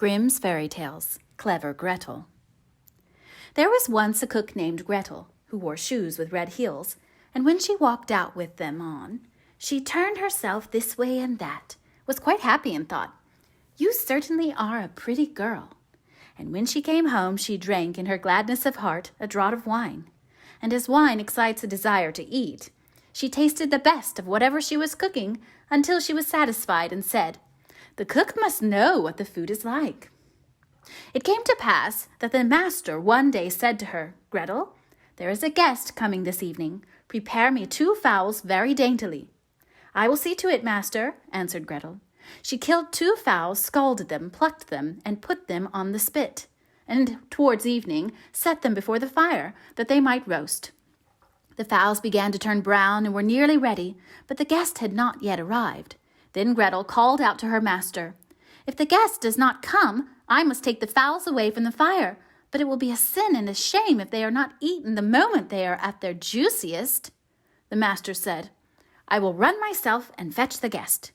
Grimm's Fairy Tales, Clever Gretel. There was once a cook named Gretel, who wore shoes with red heels, and when she walked out with them on, she turned herself this way and that, was quite happy and thought, "You certainly are a pretty girl." And when she came home, she drank in her gladness of heart a draught of wine. And as wine excites a desire to eat, she tasted the best of whatever she was cooking until she was satisfied and said, "The cook must know what the food is like." It came to pass that the master one day said to her, "Gretel, there is a guest coming this evening. Prepare me 2 fowls very daintily." "I will see to it, master," answered Gretel. She killed 2 fowls, scalded them, plucked them, and put them on the spit, and towards evening set them before the fire, that they might roast. The fowls began to turn brown and were nearly ready, but the guest had not yet arrived. Then Gretel called out to her master, "If the guest does not come, I must take the fowls away from the fire, but it will be a sin and a shame if they are not eaten the moment they are at their juiciest." The master said, "I will run myself and fetch the guest."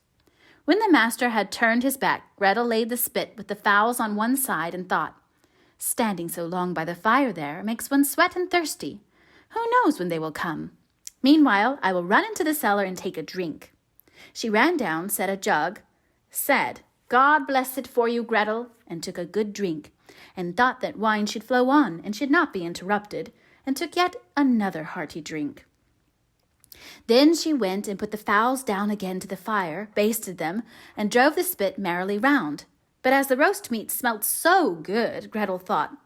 When the master had turned his back, Gretel laid the spit with the fowls on one side and thought, "Standing so long by the fire there makes one sweat and thirsty. Who knows when they will come? Meanwhile, I will run into the cellar and take a drink." She ran down, set a jug, said, "God bless it for you, Gretel," and took a good drink, and thought that wine should flow on and should not be interrupted, and took yet another hearty drink. Then she went and put the fowls down again to the fire, basted them, and drove the spit merrily round. But as the roast meat smelt so good, Gretel thought,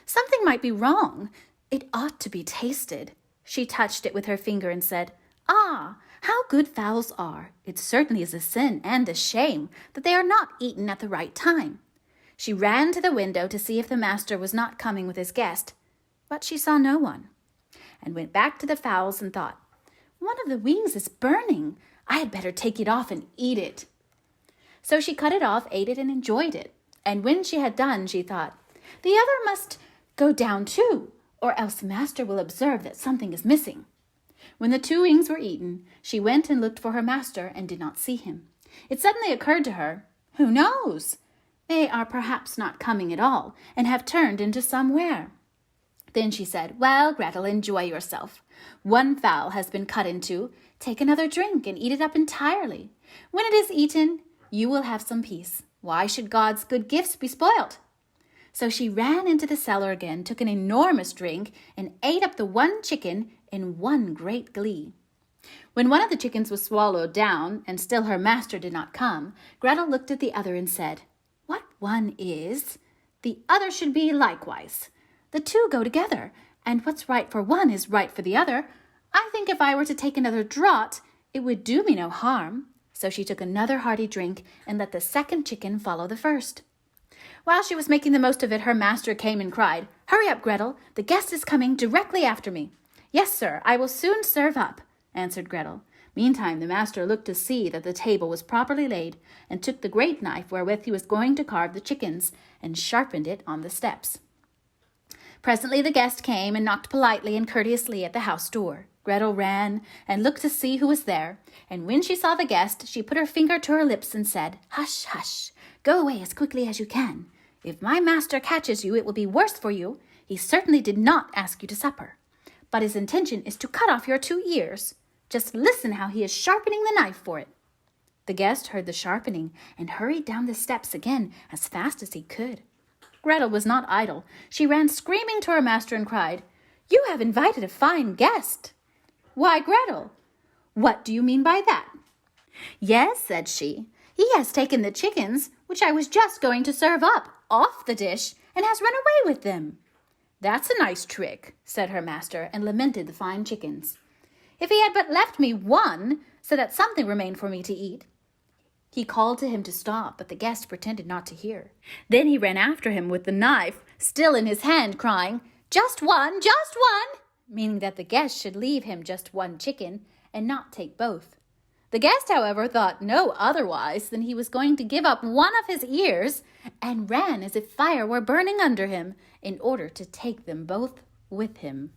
"Something might be wrong. It ought to be tasted." She touched it with her finger and said, "Ah, how good fowls are! It certainly is a sin and a shame that they are not eaten at the right time." She ran to the window to see if the master was not coming with his guest, but she saw no one, and went back to the fowls and thought, "One of the wings is burning. I had better take it off and eat it." So she cut it off, ate it, and enjoyed it. And when she had done, she thought, "The other must go down too, or else the master will observe that something is missing." When the 2 wings were eaten, she went and looked for her master and did not see him. It suddenly occurred to her, "Who knows? They are perhaps not coming at all, and have turned into somewhere." Then she said, "Well, Gretel, enjoy yourself. 1 fowl has been cut in 2. Take another drink and eat it up entirely. When it is eaten, you will have some peace. Why should God's good gifts be spoilt?" So she ran into the cellar again, took an enormous drink, and ate up the 1 chicken in one great glee. When one of the chickens was swallowed down, and still her master did not come, Gretel looked at the other and said, "What one is, the other should be likewise. The 2 go together, and what's right for one is right for the other. I think if I were to take another draught, it would do me no harm." So she took another hearty drink and let the 2nd chicken follow the first. While she was making the most of it, her master came and cried, "Hurry up, Gretel, the guest is coming directly after me." "Yes, sir, I will soon serve up," answered Gretel. Meantime the master looked to see that the table was properly laid, and took the great knife wherewith he was going to carve the chickens, and sharpened it on the steps. Presently the guest came and knocked politely and courteously at the house door. Gretel ran and looked to see who was there, and when she saw the guest, she put her finger to her lips and said, "Hush, hush, go away as quickly as you can. If my master catches you, it will be worse for you. He certainly did not ask you to supper, but his intention is to cut off your 2 ears. Just listen how he is sharpening the knife for it." The guest heard the sharpening and hurried down the steps again as fast as he could. Gretel was not idle. She ran screaming to her master and cried, "You have invited a fine guest." "Why, Gretel, what do you mean by that?" "Yes," said she, "he has taken the chickens, which I was just going to serve up, off the dish, and has run away with them." "That's a nice trick," said her master, and lamented the fine chickens. "If he had but left me 1, so that something remained for me to eat." He called to him to stop, but the guest pretended not to hear. Then he ran after him with the knife still in his hand, crying, "Just 1, just 1," meaning that the guest should leave him just 1 chicken and not take both. The guest, however, thought no otherwise than he was going to give up 1 of his ears, and ran as if fire were burning under him, in order to take them both with him.